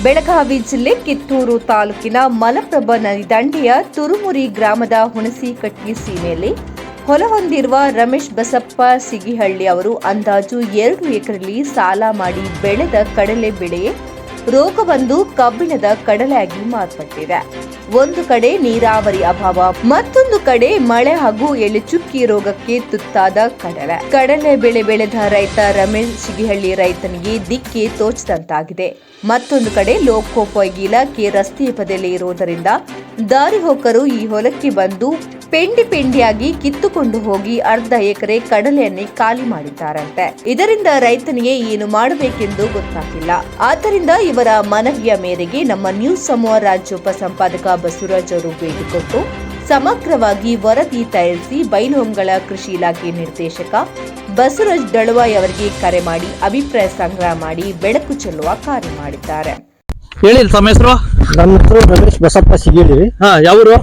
ಬೆಳಗಾವಿ ಜಿಲ್ಲೆ ಕಿತ್ತೂರು ತಾಲೂಕಿನ ಮಲಪ್ರಭಾ ನದಿ ದಂಡೆಯ ತುರುಮುರಿ ಗ್ರಾಮದ ಹುಣಸಿಕಟ್ಟಿ ಸೀಮೆಯಲ್ಲಿ ಹೊಲ ಹೊಂದಿರುವ ರಮೇಶ್ ಬಸಪ್ಪ ಸಿಗಿಹಳ್ಳಿ ಅವರು ಅಂದಾಜು 2 ಎಕರೆಯಲ್ಲಿ ಸಾಲ ಮಾಡಿ ಬೆಳೆದ ಕಡಲೆ ಬೆಳೆಯೇ ರೋಗ ಬಂದು ಕಬ್ಬಿಣದ ಕಡಲೆಯಾಗಿ ಮಾರ್ಪಟ್ಟಿದೆ. ಒಂದು ಕಡೆ ನೀರಾವರಿ ಅಭಾವ, ಮತ್ತೊಂದು ಕಡೆ ಮಳೆ ಹಾಗೂ ಎಲೆಚುಕ್ಕಿ ರೋಗಕ್ಕೆ ತುತ್ತಾದ ಕಡಲೆ ಬೆಳೆ ಬೆಳೆದ ರೈತ ರಮೇಶ್ ಸಿಗಿಹಳ್ಳಿ ರೈತನಿಗೆ ದಿಕ್ಕೇ ತೋಚದಂತಾಗಿದೆ. ಮತ್ತೊಂದು ಕಡೆ ಲೋಕೋಪಯೋಗಿ ಇಲಾಖೆ ರಸ್ತೆ ಬದಿಯಲ್ಲಿ ಇರುವುದರಿಂದ ದಾರಿ ಹೋಕರು ಈ ಹೊಲಕ್ಕೆ ಬಂದು ಪೆಂಡಿಯಾಗಿ ಕಿತ್ತುಕೊಂಡು ಹೋಗಿ ಅರ್ಧ ಎಕರೆ ಕಡಲೆಯನ್ನೇ ಖಾಲಿ ಮಾಡಿದ್ದಾರಂತೆ. ಇದರಿಂದ ರೈತನಿಗೆ ಏನು ಮಾಡಬೇಕೆಂದು ಗೊತ್ತಾಗಿಲ್ಲ. ಆದ್ದರಿಂದ ಇವರ ಮನವಿಯ ಮೇರೆಗೆ ನಮ್ಮ ನ್ಯೂಸ್ ಸಮೂಹ ರಾಜ್ಯ ಉಪಸಂಪಾದಕ ಬಸವರಾಜ್ ಅವರು ಭೇಟಿ ಕೊಟ್ಟು ಸಮಗ್ರವಾಗಿ ವರದಿ ತಯಾರಿಸಿ ಬೈಲಹೊಂಗಲ ಕೃಷಿ ಇಲಾಖೆ ನಿರ್ದೇಶಕ ಬಸವರಾಜ್ ದಳವಾಯಿ ಅವರಿಗೆ ಕರೆ ಮಾಡಿ ಅಭಿಪ್ರಾಯ ಸಂಗ್ರಹ ಮಾಡಿ ಬೆಳಕು ಚೆಲ್ಲುವ ಕಾರ್ಯ ಮಾಡಿದ್ದಾರೆ. ಹೇಳಿ, ತಮ್ಮ ಹೆಸರು? ನಮ್ಮ ಹೆಸರು ರಮೇಶ್ ಬಸಪ್ಪ ಸಿಗೇಳಿ. ಯಾವರು?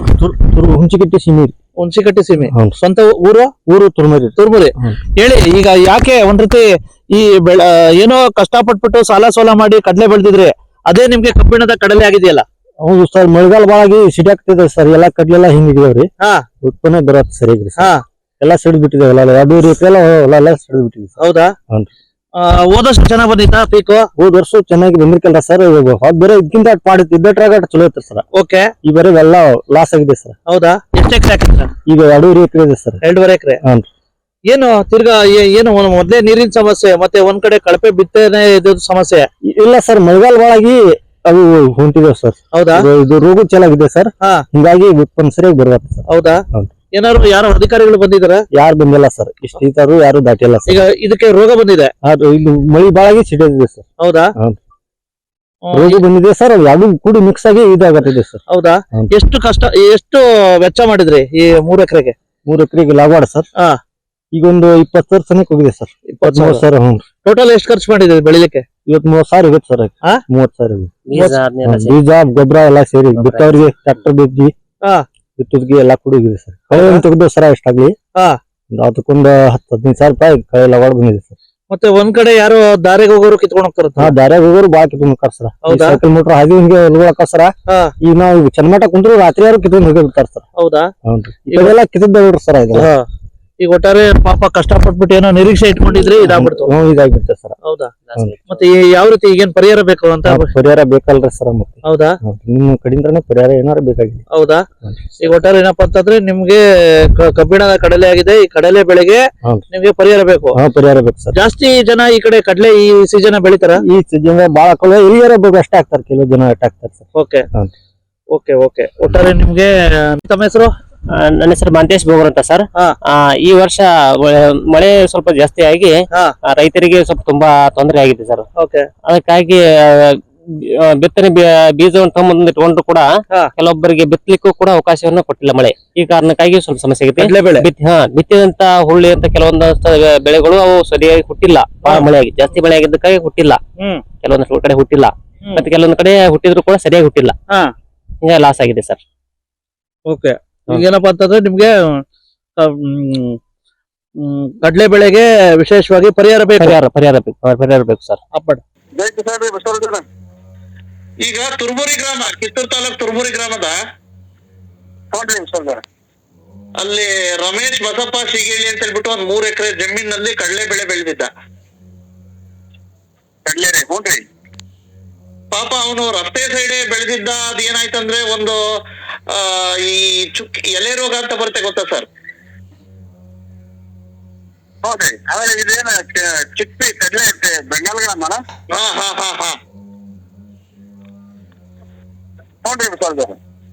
ಹುಂಚಿಕಟ್ಟಿ ಸೀಮೆ. ಹುಣಸಿಕಟ್ಟಿ ಸೀಮೆ. ಸ್ವಂತ ಊರು ತುರುಮುರಿ. ಹೇಳಿ, ಈಗ ಯಾಕೆ ಒಂದ್ ರೀತಿ ಈ ಏನೋ ಕಷ್ಟಪಟ್ಬಿಟ್ಟು ಸಾಲ ಮಾಡಿ ಕಡಲೆ ಬೆಳೆದಿದ್ರೆ ಅದೇ ನಿಮ್ಗೆ ಕಬ್ಬಿಣದ ಕಡಲೆ ಆಗಿದೆಯಲ್ಲ? ಹೌದು ಸರ್, ಮಳೆಗಾಲ ಬಾಳಾಗಿ ಸಿಡಿಯಾಗ್ತಿದೆ ಸರ್. ಎಲ್ಲಾ ಕಡ್ಲೆಲ್ಲ ಹಿಂಗಿದೇವ್ರಿ. ಉತ್ಪನ್ನ ಬರತ್ತೆ ಸರಿಯಾಗಿ ಸರ್. ಎಲ್ಲಾ ಸಿಡಿದ್ ಬಿಟ್ಟಿದೆ ಹೊಲ, 2 ಎಕರೆ ಹೊಲ ಎಲ್ಲ ಸಿಡಿದ್ ಬಿಟ್ಟಿದೆ. ಹೌದಾ? ಹೋದ ವರ್ಷ ಚೆನ್ನಾಗ್ ಬಂದಿತ್ತಾ ಪೀಕು? ಹೋದ ವರ್ಷ ಚೆನ್ನಾಗಿ ಬಂದಿರ್ಕಲ್ಲ ಸರ್. ಅದ್ ಬೇರೆ ಇದಕ್ಕಿಂತ ಮಾಡಿತ್ತು, ಇದ್ದಟ್ರಾಗ ಚಲೋ ಇತ್ತು ಸರ್. ಓಕೆ. ಈ ಬೇರೆ ಎಲ್ಲ ಲಾಸ್ ಆಗಿದೆ ಸರ್. ಹೌದಾ? ಎಷ್ಟು ಎಕರೆ ಹಾಕಿದ್ರ? ಈಗ 2.5 ಎಕರೆ ಇದೆ ಸರ್. 2.5 ಎಕರೆ. ಏನು ತಿರ್ಗಾ ಏನು ಮೊದ್ಲೇ ನೀರಿನ ಸಮಸ್ಯೆ, ಮತ್ತೆ ಒಂದ್ ಕಡೆ ಕಳಪೆ ಬಿತ್ತನೆ ಸಮಸ್ಯೆ? ಇಲ್ಲ ಸರ್, ಮಳೆಗಾಲ ಬಾಳಾಗಿ ಅದು ಹೊಂಟಿದೆ ಸರ್. ಹೌದಾ? ಇದು ರೋಗ ಚೆನ್ನಾಗಿದೆ ಸರ್. ಹಿಂಗಾಗಿ ಉತ್ಪನ್ನ ಸರಿಯಾಗಿ ಬರುತ್ತೆ ಸರ್. ಹೌದಾ? ಯಾರು ಅಧಿಕಾರಿಗಳು ಬಂದಿದಾರ? ಯಾರು ಬಂದಿಲ್ಲ ಸರ್. ಇಷ್ಟಾರು ಯಾರು ದಾಟಿಲ್ಲ ಸರ್. ಈಗ ಇದಕ್ಕೆ ರೋಗ ಬಂದಿದೆ? ಇಲ್ಲಿ ಮಳಿ ಬಾಳಾಗಿ ಸಿಡಿದಿದೆ ಸರ್. ಹೌದಾ? ರೋಗ ಬಂದಿದೆ ಸರ್. ಅದು ಯಾವ್ದು ಕೂಡಿ ಮಿಕ್ಸ್ ಆಗಿ ಇದಾಗತ್ತಿದೆ ಸರ್. ಹೌದಾ? ಎಷ್ಟು ವೆಚ್ಚ ಮಾಡಿದ್ರಿ ಈ 3 ಎಕರೆಗೆ? 3 ಎಕರೆಗೆ ಲಾಗವಾಡ ಸರ್. ಈಗ ಒಂದು 20,000 ತನಕ ಹೋಗಿದೆ ಸರ್. 23 ಸಾವಿರ. ಟೋಟಲ್ ಎಷ್ಟು ಖರ್ಚು ಮಾಡಿದ್ರಿ ಬೆಳಿಲಿಕ್ಕೆ? 30 ಸಾವಿರ ಇರುತ್ತೆ ಸರ್. 30 ಸಾವಿರ ಬೀಜ ಗೊಬ್ಬರ ಎಲ್ಲ ಸೇರಿ ಬಿತ್ತವ್ರಿಗೆ ಟ್ರಾಕ್ಟರ್ ಬಿದ್ದಿ ಬಿತ್ತೋದ್ಗೆ ಎಲ್ಲ ಕೂಡಿಗಿದೆ ಸರ್. ಕಳೆ ತೆಗೆದು ಸರ ಎಷ್ಟಾಗ್ಲಿ ಅದಕ್ಕೊಂದು 10-15 ಸಾವಿರ ರೂಪಾಯಿ ಕಳೆ ಲಾಗವಾಡ ಬಂದಿದೆ ಸರ್. ಮತ್ತೆ ಒಂದ್ ಕಡೆ ಯಾರು ದಾರಿಗೆ ಹೋಗೋರು ಕಿತ್ಕೊಂಡ್ ಹೋಗ್ತಾರ? ದಾರ್ಯಾಗ ಹೋಗೋರು ಬಾಳ ಕಿತ್ಕೊಂಡ್ ಹೋಗ್ತಾರ ಸರ್. ಸೈಕಲ್ ಮೋಟರ್ ಹಾದಿ ಹಿಂಗೆ ಹೋಗಕ್ಕ ಸರ. ಈಗ ನಾವು ಚನ್ಮಟ ಕುಂತ್ರು ರಾತ್ರಿ ಯಾರು ಕಿತ್ಕೊಂಡ್ ಹೋಗಿ ಬಿಡ್ತಾರ ಸರ್. ಹೌದಾ? ಇದೆಲ್ಲ ಕಿತ್ತಿದ್ದ ಬಿಡ್ರಿ ಸರ್. ಈಗ ಒಟ್ಟಾರೆ ಪಾಪ ಕಷ್ಟಪಟ್ಬಿಟ್ಟು ಏನೋ ನಿರೀಕ್ಷೆ ಇಟ್ಕೊಂಡಿದ್ರಿ, ಇದಾಗ್ಬಿಡ್ತು. ಇದಾಗ್ಬಿಡ್ತೇವೆ ಸರ್. ಹೌದಾ? ಮತ್ತೆ ಯಾವ ರೀತಿ ಈಗೇನ್ ಪರಿಹಾರ ಬೇಕು ಅಂತ? ಪರಿಹಾರ ಬೇಕಲ್ರಿ ಸರ್. ಮತ್ತೆ ಹೌದಾ? ನಿಮ್ಮ ಕಡೆಯಿಂದಾನೆ ಪರಿಹಾರ ಏನಾರ ಬೇಕಾಗಿದೆ. ಹೌದಾ? ಈಗ ಒಟ್ಟಾರೆ ಏನಪ್ಪಾ ಅಂತಂದ್ರೆ ನಿಮ್ಗೆ ಕಬ್ಬಿಣದ ಕಡಲೆ ಆಗಿದೆ. ಈ ಕಡಲೆ ಬೆಳೆಗೆ ನಿಮ್ಗೆ ಪರಿಹಾರ ಬೇಕು. ಪರಿಹಾರ ಬೇಕು ಸರ್. ಜಾಸ್ತಿ ಜನ ಈ ಕಡೆ ಕಡಲೆ ಈ ಸೀಸನ್ ಬೆಳಿತಾರ? ಈ ಸೀಸನ್ ಬಾಳ ಎಲ್ಲಿಯಾರ ಬೇಕು ಅಷ್ಟೇ ಆಗ್ತಾರೆ. ಕೆಲವು ಜನ ಆಗ್ತಾರೆ ಸರ್. ಓಕೆ. ಒಟ್ಟಾರೆ ನಿಮ್ಗೆ ತಮ್ಮ ಹೆಸರು? ನನ್ನ ಹೆಸರು ಮಂತೇಶ್ ಬೋಗರ್ ಅಂತ ಸರ್. ಈ ವರ್ಷ ಮಳೆ ಸ್ವಲ್ಪ ಜಾಸ್ತಿ ಆಗಿ ರೈತರಿಗೆ ಸ್ವಲ್ಪ ತುಂಬಾ ತೊಂದರೆ ಆಗಿದೆ ಸರ್. ಅದಕ್ಕಾಗಿ ಬಿತ್ತನೆ ಬೀಜವನ್ನು ತಗೊಂಡು ಇಟ್ಕೊಂಡ್ರು ಕೂಡ ಕೆಲವೊಬ್ಬರಿಗೆ ಬಿತ್ತಲಿಕ್ಕೂ ಕೂಡ ಅವಕಾಶವನ್ನು ಕೊಟ್ಟಿಲ್ಲ ಮಳೆ. ಈ ಕಾರಣಕ್ಕಾಗಿ ಸ್ವಲ್ಪ ಸಮಸ್ಯೆ ಆಗಿದೆ. ಬಿತ್ತಿದಂತ ಹುಳ್ಳಿ ಅಂತ ಕೆಲವೊಂದಷ್ಟು ಬೆಳೆಗಳು ಅವು ಸರಿಯಾಗಿ ಹುಟ್ಟಿಲ್ಲ. ಬಹಳ ಮಳೆ ಆಗಿ ಜಾಸ್ತಿ ಮಳೆ ಆಗಿದ್ದಕ್ಕಾಗಿ ಹುಟ್ಟಿಲ್ಲ. ಕೆಲವೊಂದಷ್ಟು ಕಡೆ ಹುಟ್ಟಿಲ್ಲ, ಮತ್ತೆ ಕೆಲವೊಂದು ಕಡೆ ಹುಟ್ಟಿದ್ರು ಕೂಡ ಸರಿಯಾಗಿ ಹುಟ್ಟಿಲ್ಲ. ಹಿಂಗ ಲಾಸ್ ಆಗಿದೆ ಸರ್. ಓಕೆ. ಏನಪ್ಪಾ ಅಂತಂದ್ರೆ ನಿಮ್ಗೆ ಕಡಲೆ ಬೆಳೆಗೆ ವಿಶೇಷವಾಗಿ ಪರಿಹಾರ ಬೇಕು ಸರ್. ಈಗ ತುರುಮುರಿ ಗ್ರಾಮ, ಕಿತ್ತೂರು ತಾಲೂಕ್ ತುರುಮುರಿ ಗ್ರಾಮದ ಅಲ್ಲಿ ರಮೇಶ್ ಬಸಪ್ಪ ಸಿಗೇಳಿ ಅಂತ ಹೇಳ್ಬಿಟ್ಟು ಒಂದ್ 3 ಎಕರೆ ಜಮೀನಲ್ಲಿ ಕಡಲೆ ಬೆಳೆ ಬೆಳೆದಿದ್ದ. ಪಾಪ ಅವನು ರಸ್ತೆ ಸೈಡ್ ಬೆಳೆದಿದ್ದ. ಅದ್ ಏನಾಯ್ತಂದ್ರೆ ಒಂದು ಈ ಎಲೆ ರೋಗ ಅಂತ ಬರುತ್ತೆ, ಗೊತ್ತಾ ಸರ್? ಚಿಪ್ಪಿ ಕಡಲೆ ಬೆಂಗಾಲ್ಗಳನ್ನ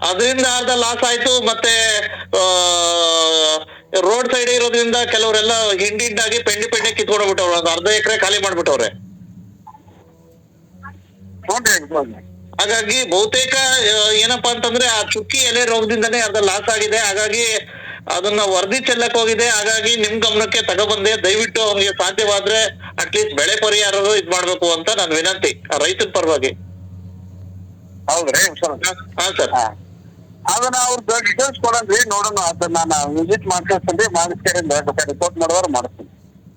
ಅದರಿಂದ ಅರ್ಧ ಲಾಸ್ ಆಯ್ತು. ಮತ್ತೆ ರೋಡ್ ಸೈಡ್ ಇರೋದ್ರಿಂದ ಕೆಲವರೆಲ್ಲ ಹಿಂಡಿಂಡಾಗಿ ಪೆಂಡಿ ಕಿತ್ಕೊಂಡ್ಬಿಟ್ಟವ್ರು. ಒಂದು ಅರ್ಧ ಎಕರೆ ಖಾಲಿ ಮಾಡ್ಬಿಟ್ಟವ್ರೆ. ಹಾಗಾಗಿ ಬಹುತೇಕ ಏನಪ್ಪಾ ಅಂತಂದ್ರೆ ಆ ಚುಕ್ಕಿ ಎಲೆ ರೋಗದಿಂದನೇ ಅರ್ಧ ಲಾಸ್ ಆಗಿದೆ. ಹಾಗಾಗಿ ಅದನ್ನ ವರದಿ ಚೆಲ್ಲಕ್ ಹೋಗಿದೆ. ಹಾಗಾಗಿ ನಿಮ್ ಗಮನಕ್ಕೆ ತಗೊಬಂದೆ. ದಯವಿಟ್ಟು ಅವ್ನಿಗೆ ಸಾಧ್ಯವಾದ್ರೆ ಅಟ್ಲೀಸ್ಟ್ ಬೆಳೆ ಪರಿಹಾರ ಇದ್ ಮಾಡ್ಬೇಕು ಅಂತ ನಾನು ವಿನಂತಿ ರೈತರ ಪರವಾಗಿ. ಹೌದ್ರಿ? ಹಾ ಸರ್. ಅದನ್ನ ಅವ್ರ ಡೀಟೇಲ್ಸ್ ಕೊಡಂದ್ರಿ, ನೋಡೋಣ. ಅದನ್ನ ನಾನು ವಿಸಿಟ್ ಮಾಡ್ಕೊಂಡ್ರಿ, ಮಾಡಿಸ್ಕೊಂಡು ರಿಪೋರ್ಟ್ ಮಾಡೋರು ಮಾಡಿಸ್ತೀನಿ.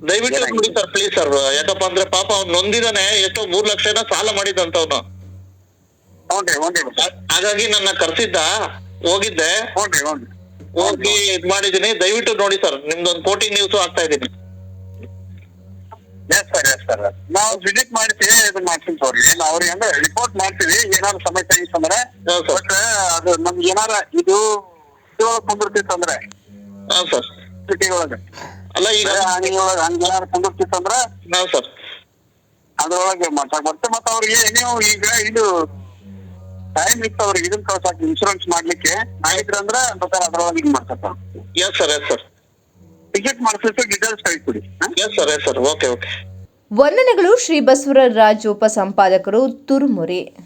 ದಯವಿಟ್ಟು ನೋಡಿ ಸರ್, ಪ್ಲೀಸ್ ಸರ್. ಯಾಕಪ್ಪ ಅಂದ್ರೆ ಪಾಪ ಅವ್ನು ನೊಂದಿದಾನೆ. ಎಷ್ಟೋ 3 ಲಕ್ಷ ಸಾಲ ಮಾಡಿದಂತವ್ನು. ಹಾಗಾಗಿ ನನ್ನ ಕರ್ಸಿದ್ದ, ಹೋಗಿದ್ದೆ, ಹೋಗಿ ಇದ್ ಮಾಡಿದೀನಿ. ದಯವಿಟ್ಟು ನೋಡಿ ಸರ್, ನಿಮ್ದೊಂದು ಕೋಟಿ ನ್ಯೂಸ್ ಆಗ್ತಾ ಇದೀನಿ. ನಾವು ವಿಸಿಟ್ ಮಾಡ್ತೀವಿ, ಇದನ್ನ ಮಾಡ್ತೀನಿ ಸರ್. ಏನು ಅವ್ರಿಗೆ ಅಂದ್ರೆ ರಿಪೋರ್ಟ್ ಮಾಡ್ತೀವಿ, ಏನಾದ್ರು ಸಮಸ್ಯೆ ಇತ್ತಂದ್ರೆ. ಬಟ್ ಅದು ನಮ್ಗೆ ಏನಾರ ಇದು ಕುಂದಿರ್ತಿತ್ತಂದ್ರೆ ಸರ್, ಸಿಟಿ ಒಳಗೆ ಅಲ್ಲ, ಈಗ ಹಂಗೇನಾರು ಕುಂದಿರ್ತಿತ್ತಂದ್ರೆ ಸರ್ ಅದ್ರೊಳಗೆ ಮಾಡ್ಸಕ್ ಬರುತ್ತೆ. ಮತ್ತೆ ಅವ್ರಿಗೆ ನೀವು ಈಗ ಇದು ಟೈಮ್ ಇತ್ತು ಅವ್ರಿಗೆ ಇದನ್ನ ಕಳ್ಸಾಕ, ಇನ್ಶೂರೆನ್ಸ್ ಮಾಡ್ಲಿಕ್ಕೆ ಆಯ್ತು ಬೇಕಾದ್ರೆ ಅದ್ರೊಳಗೆ ಇದು ಮಾಡ್ಸಕ್ಕ. ಎಸ್ ಸರ್ ಟಿಕೆಟ್ ಮಾಡಿಸಿ ಡೀಟೇಲ್ಸ್ ಕಳಿಸ್ಬಿಡಿ. Yes sir okay. ವಂದನೆಗಳು ಶ್ರೀ ಬಸವರಾಜ್ ಉಪಸಂಪಾದಕರು ತುರುಮುರಿ.